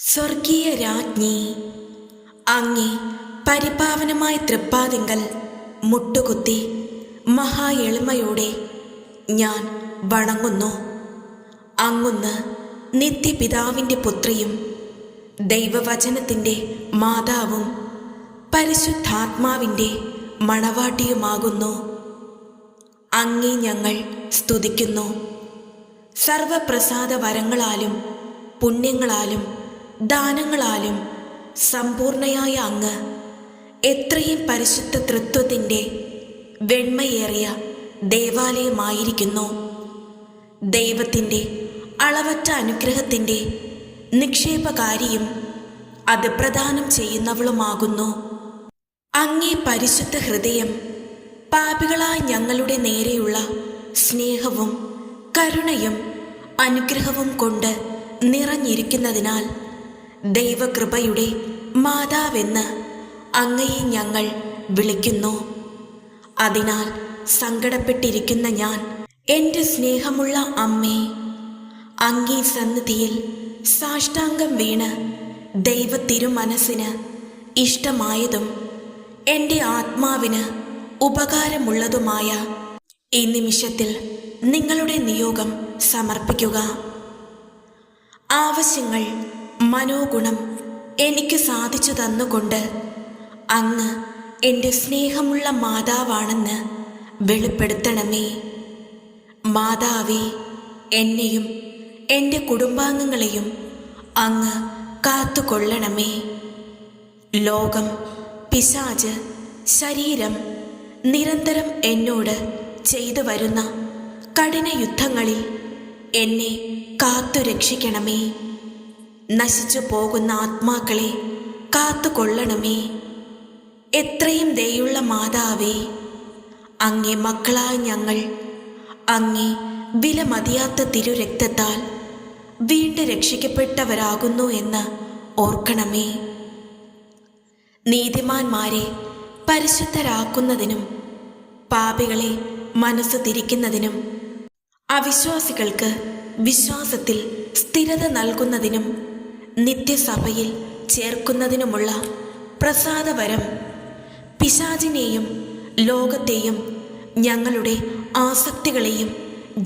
സ്വർഗീയ രാജ്ഞി, അങ്ങേ പരിപാവനമായ തൃപ്പാദിങ്കൽ മുട്ടുകുത്തി മഹാ എളിമയോടെ ഞാൻ വണങ്ങുന്നു. അങ്ങുന്ന് നിത്യപിതാവിൻ്റെ പുത്രിയും ദൈവവചനത്തിൻ്റെ മാതാവും പരിശുദ്ധാത്മാവിൻ്റെ മണവാട്ടിയുമാകുന്നു. അങ്ങേ ഞങ്ങൾ സ്തുതിക്കുന്നു. സർവപ്രസാദ വരങ്ങളാലും പുണ്യങ്ങളാലും ദാനങ്ങളാലും സമ്പൂർണയായ അങ്ങ് എത്രയും പരിശുദ്ധ തൃത്വത്തിൻ്റെ വെണ്മയേറിയ ദേവാലയമായിരിക്കുന്നു. ദൈവത്തിൻ്റെ അളവറ്റ അനുഗ്രഹത്തിൻ്റെ നിക്ഷേപകാരിയും അത് പ്രദാനം ചെയ്യുന്നവളുമാകുന്നു. അങ്ങേ പരിശുദ്ധ ഹൃദയം പാപികളായ ഞങ്ങളുടെ നേരെയുള്ള സ്നേഹവും കരുണയും അനുഗ്രഹവും കൊണ്ട് നിറഞ്ഞിരിക്കുന്നതിനാൽ ദൈവകൃപയുടെ മാതാവെന്ന് അങ്ങയെ ഞങ്ങൾ വിളിക്കുന്നു. അതിനാൽ സങ്കടപ്പെട്ടിരിക്കുന്ന ഞാൻ, എൻ്റെ സ്നേഹമുള്ള അമ്മേ, അങ്ങേ സന്നിധിയിൽ സാഷ്ടാംഗം വീണ് ദൈവ തിരുമനസ്സിന് ഇഷ്ടമായതും എൻ്റെ ആത്മാവിന് ഉപകാരമുള്ളതുമായ ഈ നിമിഷത്തിൽ നിങ്ങളുടെ നിയോഗം സമർപ്പിക്കുക. ആവശ്യങ്ങൾ മനോഗുണം എനിക്ക് സാധിച്ചു തന്നുകൊണ്ട് അങ്ങ് എൻ്റെ സ്നേഹമുള്ള മാതാവാണെന്ന് വെളിപ്പെടുത്തണമേ. മാതാവേ, എന്നെയും എൻ്റെ കുടുംബാംഗങ്ങളെയും അങ്ങ് കാത്തുകൊള്ളണമേ. ലോകം, പിശാച്, ശരീരം നിരന്തരം എന്നോട് ചെയ്തു വരുന്ന കഠിന യുദ്ധങ്ങളിൽ എന്നെ കാത്തു രക്ഷിക്കണമേ. നശിച്ചു പോകുന്ന ആത്മാക്കളെ കാത്തുകൊള്ളണമേ. എത്രയും ദയുള്ള മാതാവേ, അങ്ങേ മക്കളായ ഞങ്ങൾ അങ്ങേ വിലമതിയാത്ത തിരുരക്തത്താൽ വീണ്ടും രക്ഷിക്കപ്പെട്ടവരാകുന്നു എന്ന് ഓർക്കണമേ. നീതിമാന്മാരെ പരിശുദ്ധരാക്കുന്നതിനും പാപികളെ മനസ്സ് തിരിക്കുന്നതിനും അവിശ്വാസികൾക്ക് വിശ്വാസത്തിൽ സ്ഥിരത നൽകുന്നതിനും നിത്യസഭയിൽ ചേർക്കുന്നതിനുമുള്ള പ്രസാദവരം, പിശാചിനെയും ലോകത്തെയും ഞങ്ങളുടെ ആസക്തികളെയും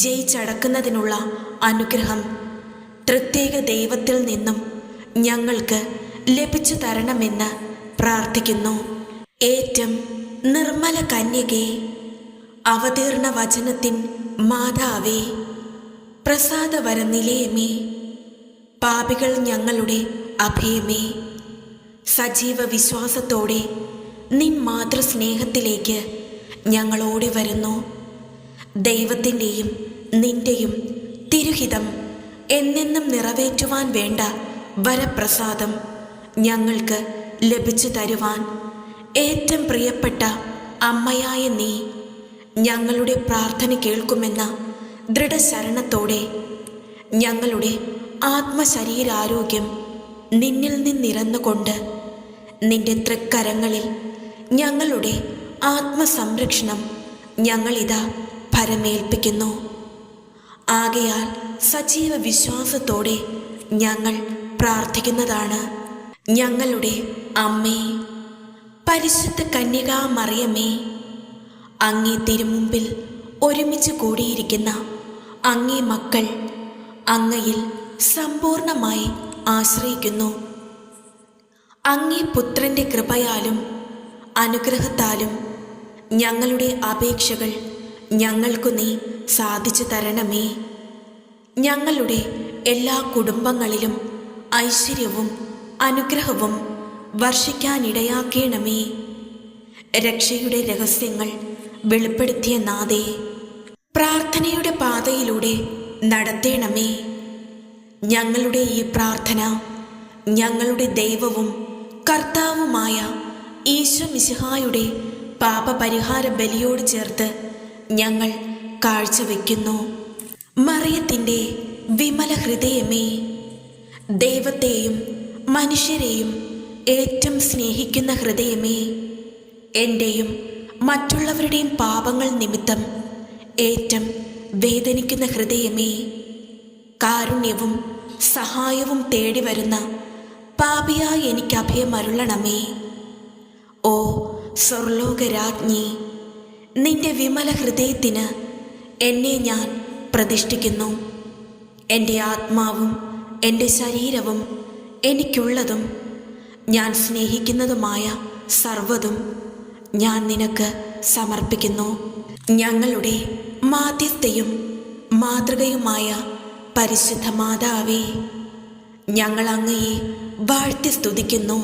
ജയിച്ചടക്കുന്നതിനുള്ള അനുഗ്രഹം പ്രത്യേക ദൈവത്തിൽ നിന്നും ഞങ്ങൾക്ക് ലഭിച്ചു തരണമെന്ന് പ്രാർത്ഥിക്കുന്നു. ഏറ്റവും നിർമ്മല കന്യകേ, അവതീർണ വചനത്തിൻ മാതാവേ, പ്രസാദവര നിലയമേ, പാപികൾ ഞങ്ങളുടെ അഭയമേ, സജീവ വിശ്വാസത്തോടെ നിൻ മാതൃസ്നേഹത്തിലേക്ക് ഞങ്ങൾ ഓടി വരുന്നു. ദൈവത്തിൻ്റെയും നിൻ്റെയും തിരുഹിതം എന്നെന്നും നിറവേറ്റുവാൻ വേണ്ട വരപ്രസാദം ഞങ്ങൾക്ക് ലഭിച്ചു തരുവാൻ ഏറ്റവും പ്രിയപ്പെട്ട അമ്മയായ നീ ഞങ്ങളുടെ പ്രാർത്ഥന കേൾക്കുമെന്ന ദൃഢശരണത്തോടെ ഞങ്ങളുടെ ആത്മശരീരാരോഗ്യം നിന്നിൽ നിന്നിറന്നുകൊണ്ട് നിന്റെ തൃക്കരങ്ങളിൽ ഞങ്ങളുടെ ആത്മസംരക്ഷണം ഞങ്ങളിതാ ഭരമേൽപ്പിക്കുന്നു. ആകയാൽ സജീവ വിശ്വാസത്തോടെ ഞങ്ങൾ പ്രാർത്ഥിക്കുന്നതാണ്. ഞങ്ങളുടെ അമ്മേ, പരിശുദ്ധ കന്യകാ മറിയമേ, അങ്ങേ തിരുമുമ്പിൽ ഒരുമിച്ച് കൂടിയിരിക്കുന്ന അങ്ങേ മക്കൾ അങ്ങയിൽ സമ്പൂർണമായി ആശ്രയിക്കുന്നു. അങ്ങേ പുത്രൻ്റെ കൃപയാലും അനുഗ്രഹത്താലും ഞങ്ങളുടെ അപേക്ഷകൾ ഞങ്ങൾക്കു നീ സാധിച്ചു തരണമേ. ഞങ്ങളുടെ എല്ലാ കുടുംബങ്ങളിലും ഐശ്വര്യവും അനുഗ്രഹവും വർഷിക്കാനിടയാക്കണമേ. രക്ഷയുടെ രഹസ്യങ്ങൾ വെളിപ്പെടുത്തിയ നാഥേ, പ്രാർത്ഥനയുടെ പാതയിലൂടെ നടത്തേണമേ. ഞങ്ങളുടെ ഈ പ്രാർത്ഥന ഞങ്ങളുടെ ദൈവവും കർത്താവുമായ ഈശോ മിശിഹായുടെ പാപപരിഹാര ബലിയോട് ചേർത്ത് ഞങ്ങൾ കാഴ്ചവെക്കുന്നു. മറിയത്തിൻ്റെ വിമല ഹൃദയമേ, ദൈവത്തെയും മനുഷ്യരെയും ഏറ്റവും സ്നേഹിക്കുന്ന ഹൃദയമേ, എൻ്റെയും മറ്റുള്ളവരുടെയും പാപങ്ങൾ നിമിത്തം ഏറ്റവും വേദനിക്കുന്ന ഹൃദയമേ, കാരുണ്യവും സഹായവും തേടി വരുന്ന പാപിയായി എനിക്ക് അഭയമരുളണമേ. ഓ സ്വർലോകരാജ്ഞി, നിന്റെ വിമല ഹൃദയത്തിന് എന്നെ ഞാൻ പ്രതിഷ്ഠിക്കുന്നു. എൻ്റെ ആത്മാവും എൻ്റെ ശരീരവും എനിക്കുള്ളതും ഞാൻ സ്നേഹിക്കുന്നതുമായ സർവ്വതും ഞാൻ നിനക്ക് സമർപ്പിക്കുന്നു. ഞങ്ങളുടെ മാധ്യസ്ഥയും മാതൃകയുമായ പരിശുദ്ധ മാതാവേ, ഞങ്ങൾ അങ്ങയെ വാഴ്ത്തി സ്തുതിക്കുന്നു.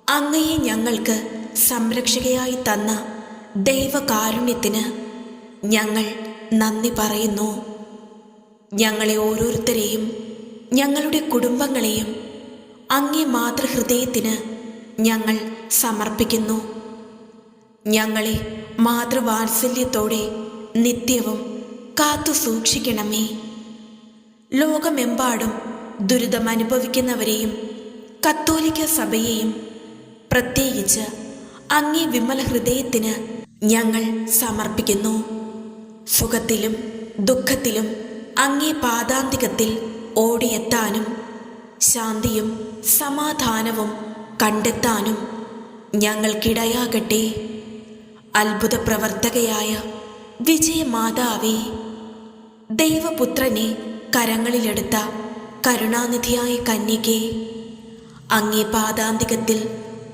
അങ്ങയെ ഞങ്ങൾക്ക് സംരക്ഷകയായി തന്ന ദൈവകാരുണ്യത്തിന് ഞങ്ങൾ നന്ദി പറയുന്നു. ഞങ്ങളെ ഓരോരുത്തരെയും ഞങ്ങളുടെ കുടുംബങ്ങളെയും അങ്ങേ മാതൃഹൃദയത്തിന് ഞങ്ങൾ സമർപ്പിക്കുന്നു. ഞങ്ങളെ മാതൃവാത്സല്യത്തോടെ നിത്യവും കാത്തു സൂക്ഷിക്കണമേ. ലോകമെമ്പാടും ദുരിതമനുഭവിക്കുന്നവരെയും കത്തോലിക്ക സഭയെയും പ്രത്യേകിച്ച് അങ്ങേ വിമല ഹൃദയത്തിന് ഞങ്ങൾ സമർപ്പിക്കുന്നു. സുഖത്തിലും ദുഃഖത്തിലും അങ്ങേ പാദാന്തികത്തിൽ ഓടിയെത്താനും ശാന്തിയും സമാധാനവും കണ്ടെത്താനും ഞങ്ങൾക്കിടയാകട്ടെ. അത്ഭുത പ്രവർത്തകയായ വിജയമാതാവേ, ദൈവപുത്രനെ കരങ്ങളിലെടുത്ത കരുണാനിധിയായ കന്യകേ, അങ്ങേ പാദാന്തികത്തിൽ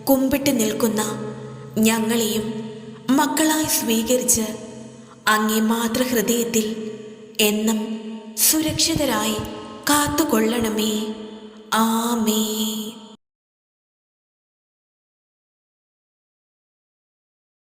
കുമ്പിട്ട് നിൽക്കുന്ന ഞങ്ങളെയും മക്കളായി സ്വീകരിച്ച് അങ്ങേ മാതൃഹൃദയത്തിൽ എന്നും സുരക്ഷിതരായി കാത്തുകൊള്ളണമേ. ആമേൻ.